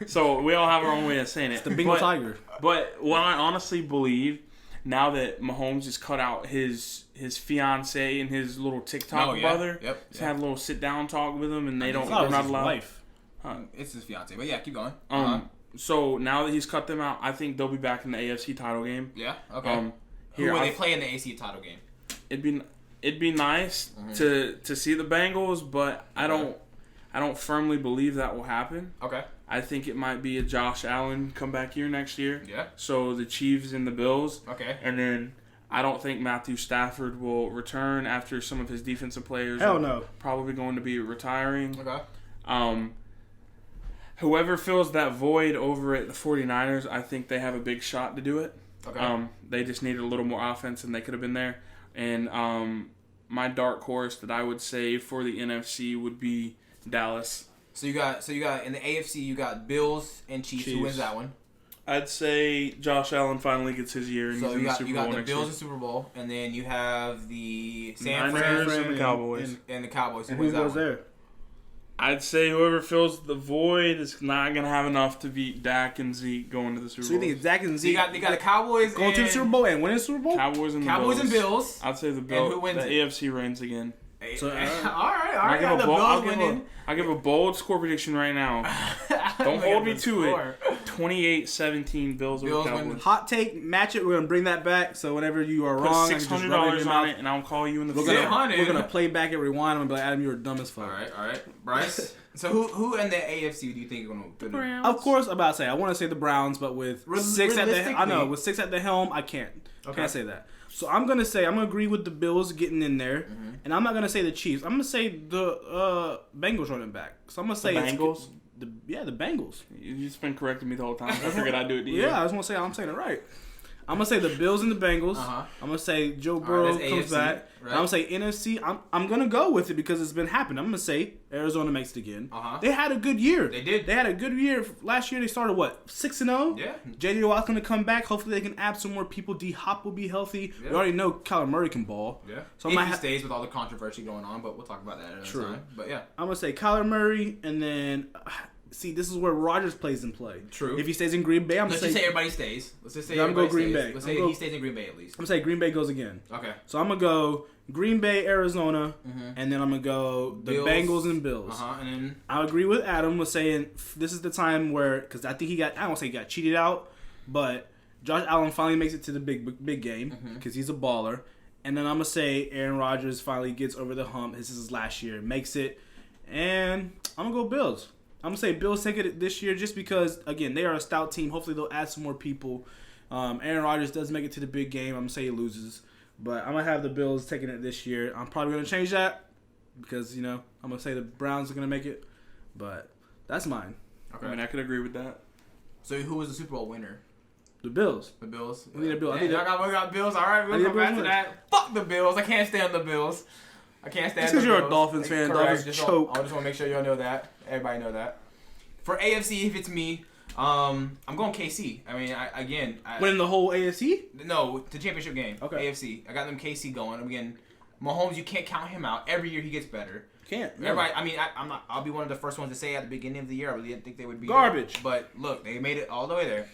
So we all have our own way of saying it. It's the Bengal Tiger. But what I honestly believe now that Mahomes has cut out his fiance and his little TikTok brother. Yep. He's had a little sit down talk with him, and they're not allowed. Wife. It's his fiance, but yeah, keep going. So now that he's cut them out, I think they'll be back in the AFC title game. Yeah. Okay. Who will they play in the AFC title game? It'd be nice to see the Bengals, but I don't firmly believe that will happen. Okay. I think it might be a Josh Allen comeback year next year. Yeah. So the Chiefs and the Bills. Okay. And then I don't think Matthew Stafford will return after some of his defensive players probably going to be retiring. Okay. Whoever fills that void over at the 49ers, I think they have a big shot to do it. Okay. They just needed a little more offense, and they could have been there. And my dark horse that I would say for the NFC would be Dallas. So you got in the AFC you got Bills and Chiefs. Who wins that one? I'd say Josh Allen finally gets his year and he's in the Super Bowl next year. So you got the Bills in Super Bowl, and then you have the San Francisco and the Cowboys. And the Cowboys. And who goes there? I'd say whoever fills the void is not going to have enough to beat Dak and Zeke going to the Super Bowl. So you think Dak and Zeke... You got the Cowboys going to the Super Bowl and winning the Super Bowl? Cowboys and Bills. I'd say the Bills. And who wins the AFC reigns again. So, all right. I'll give a bold score prediction right now. Don't hold me to it. 28-17 Bills over Cowboys. Hot take, match it. We're going to bring that back. So whenever you are wrong, $600 on it, and I'll call you in the future. We're going to play back and rewind and be like, Adam, you were dumb as fuck. All right. Bryce? So who in the AFC do you think are going to win? Of course, I want to say the Browns, but with six at the helm, I can't. Can't say that. So I'm going to agree with the Bills getting in there, and I'm not going to say the Chiefs. I'm going to say the Bengals running back. So I'm going to say the Bengals? The Bengals. You just been correcting me the whole time. I figured I'd do it to you. Yeah, I just want to say I'm saying it right. I'm going to say the Bills and the Bengals. I'm going to say Joe Burrow comes back. Right. I'm going to say NFC. I'm going to go with it because it's been happening. I'm going to say Arizona makes it again. They had a good year. They did. They had a good year. Last year they started, 6-0? Yeah. J.J. Watt's going to come back. Hopefully they can add some more people. D-Hop will be healthy. Yeah. We already know Kyler Murray can ball. Yeah. So if he stays with all the controversy going on, but we'll talk about that another time. But yeah. I'm going to say Kyler Murray, and then... See, this is where Rodgers plays in play. True. If he stays in Green Bay, Let's just say everybody stays. Let's just say everybody Green Bay. Let's say he stays in Green Bay at least. I'm going to say Green Bay goes again. Okay. So I'm going to go Green Bay, Arizona, and then I'm going to go the Bengals and Bills. And then I agree with Adam with saying this is the time where, because I think I don't want to say he got cheated out, but Josh Allen finally makes it to the big game because he's a baller. And then I'm going to say Aaron Rodgers finally gets over the hump. This is his last year. Makes it. And I'm going to go Bills. I'm going to say Bills take it this year just because, again, they are a stout team. Hopefully they'll add some more people. Aaron Rodgers does make it to the big game. I'm going to say he loses. But I'm going to have the Bills taking it this year. I'm probably going to change that because, I'm going to say the Browns are going to make it. But that's mine. Okay. I mean, I could agree with that. So who was the Super Bowl winner? The Bills. The Bills. We need a Bill. We got Bills. All right, we'll come back to that. Fuck the Bills. I can't stand the Bills. That's because you're a Dolphins fan. Dolphins choke. I just want to make sure y'all know that. Everybody know that. For AFC, if it's me, I'm going KC. I mean, winning the whole AFC? No, the championship game. Okay. AFC. I got them KC going. Again, Mahomes, you can't count him out. Every year he gets better. Can't. Everybody. I mean, I'll be one of the first ones to say at the beginning of the year. I really didn't think they would be garbage. There. But look, they made it all the way there.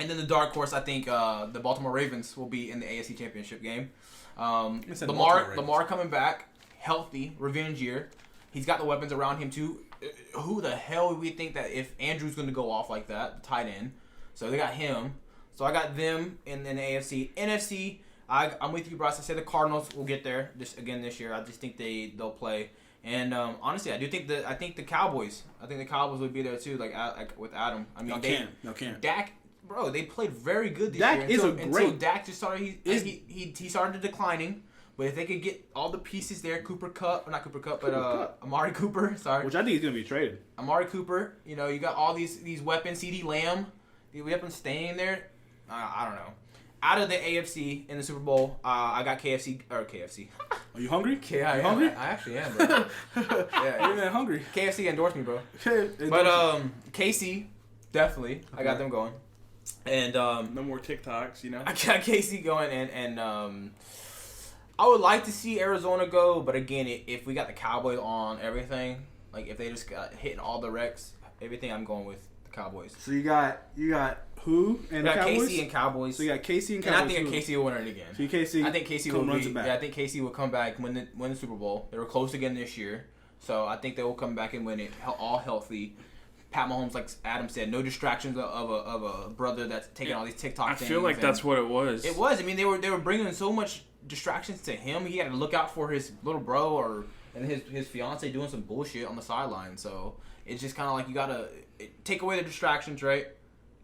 And then the dark horse, I think the Baltimore Ravens will be in the AFC championship game. Lamar coming back, healthy, revenge year. He's got the weapons around him too. Who the hell would we think that if Andrew's going to go off like that, the tight end? So they got him. So I got them in the AFC. NFC, I'm with you, Bryce. I say the Cardinals will get there this year. I just think they'll play. And honestly, I think the Cowboys. I think the Cowboys would be there too, like with Adam. I mean, no can. Dak, bro, they played very good this year. Until Dak just started. He started declining. But if they could get all the pieces there, Amari Cooper, sorry. Which I think he's going to be traded. Amari Cooper, you got all these weapons, CeeDee Lamb, the weapons staying there. I don't know. Out of the AFC in the Super Bowl, I got KFC. Are you hungry? You hungry? I actually am, bro. Yeah, you're hungry. KFC endorsed me, bro. But KC, definitely. Okay. I got them going. And no more TikToks, I got KC going, and I would like to see Arizona go, but again, if we got the Cowboys on everything, like if they just got hitting all the wrecks, everything, I'm going with the Cowboys. So you got who and got Cowboys? KC and Cowboys. So you got KC and Cowboys. And I think KC will win it again. So KC. I think KC will be. Yeah, I think KC will come back, win the Super Bowl. They were close again this year, so I think they will come back and win it all healthy. Pat Mahomes, like Adam said, no distractions of a brother that's taking all these TikTok things. I feel like that's what it was. It was. I mean, they were bringing so much distractions to him. He had to look out for his little bro and his fiance doing some bullshit on the sideline. So it's just kind of like you gotta take away the distractions, right?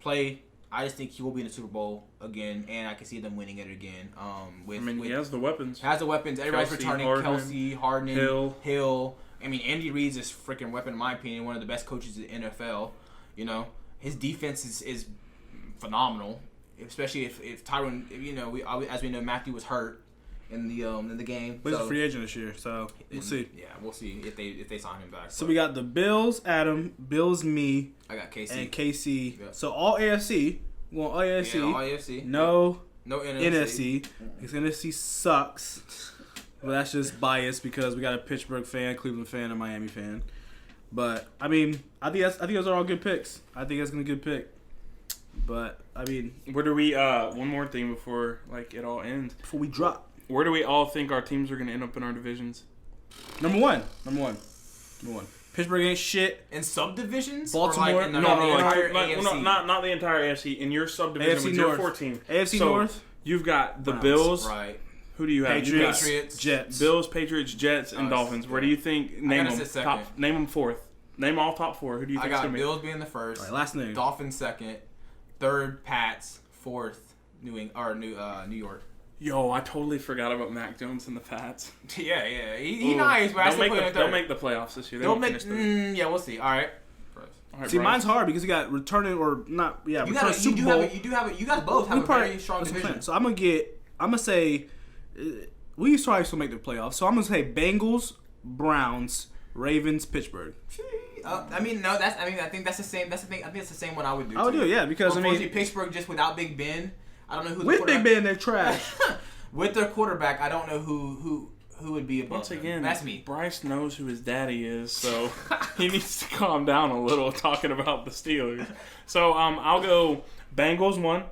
Play. I just think he will be in the Super Bowl again, and I can see them winning it again. He has the weapons. Everybody's returning. Kelsey, Harden, Hill. I mean, Andy Reid's this freaking weapon, in my opinion, one of the best coaches in the NFL. You know, his defense is phenomenal, especially if Tyron. You know, as we know, Matthew was hurt in the game. But he's a free agent this year, so we'll see. Yeah, we'll see if they sign him back. So we got the Bills, Adam, Bills, me. I got KC and KC. Yep. So all AFC. Well, all AFC. Yeah, all AFC. No NFC. Because NFC sucks. But that's just biased because we got a Pittsburgh fan, Cleveland fan, and Miami fan. But I mean, I think those are all good picks. I think that's gonna be a good pick. But I mean, where do we? One more thing before it all ends. Before we drop, where do we all think our teams are gonna end up in our divisions? Number one. Pittsburgh ain't shit. In subdivisions? Baltimore? Not the entire AFC. In your subdivision AFC with North. your 14. AFC North? You've got the Browns. Bills. Right. Who do you have? Patriots, Jets. Bills, Patriots, Jets, and Dolphins. Where do you think? Name them. Name them fourth. Name all top four. Who do you think? I got Bills being the first. All right, last name. Dolphins second. Third, Pats. Fourth, New York. Yo, I totally forgot about Mac Jones and the Pats. Yeah. He's nice, but they'll make the playoffs this year. Yeah, we'll see. All right. See, Bryce. Mine's hard because you got returning or not. Yeah, you guys both have a very strong division. So I'm gonna say we probably still make the playoffs. So I'm gonna say Bengals, Browns, Ravens, Pittsburgh. I think that's the same. That's the thing. I think it's the same one I would do. I would do it, yeah, because Pittsburgh just without Big Ben. I don't know who. With Big Ben, they're trash. With their quarterback, I don't know who would be above. Once again, them. That's me. Bryce knows who his daddy is, so he needs to calm down a little talking about the Steelers. So I'll go Bengals 1,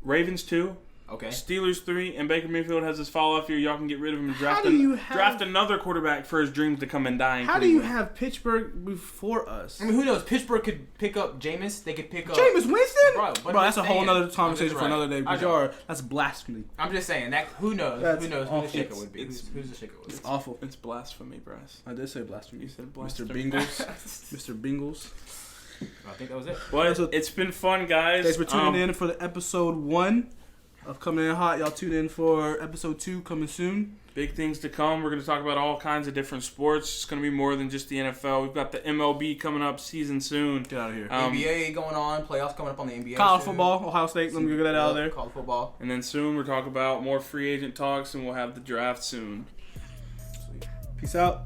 Ravens 2. Okay. Steelers 3, and Baker Mayfield has his fall-off year. Y'all can get rid of him and draft another quarterback for his dreams to come and die in How do you have Pittsburgh before us? I mean, who knows? Pittsburgh could pick up Jameis. They could pick up Jameis Winston? Bro, that's a whole other conversation for another day. That's blasphemy. I'm just saying that. Who knows? Who knows who the shaker would be? Who's the shaker would be? It's awful. It's blasphemy, Bryce. I did say blasphemy. You said blasphemy. Mr. Bingles. I think that was it. Well, it's been fun, guys. Thanks for tuning in for the episode 1 of Comin N Hot. Y'all tune in for episode 2 coming soon. Big things to come. We're going to talk about all kinds of different sports. It's going to be more than just the NFL. We've got the MLB coming up season soon. Get out of here. NBA going on. Playoffs coming up on the NBA. College football. Ohio State. Let me get that out of there. College football. And then soon we're talking about more free agent talks, and we'll have the draft soon. Sweet. Peace out.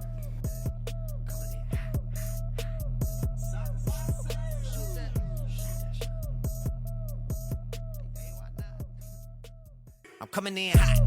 I'm coming in hot.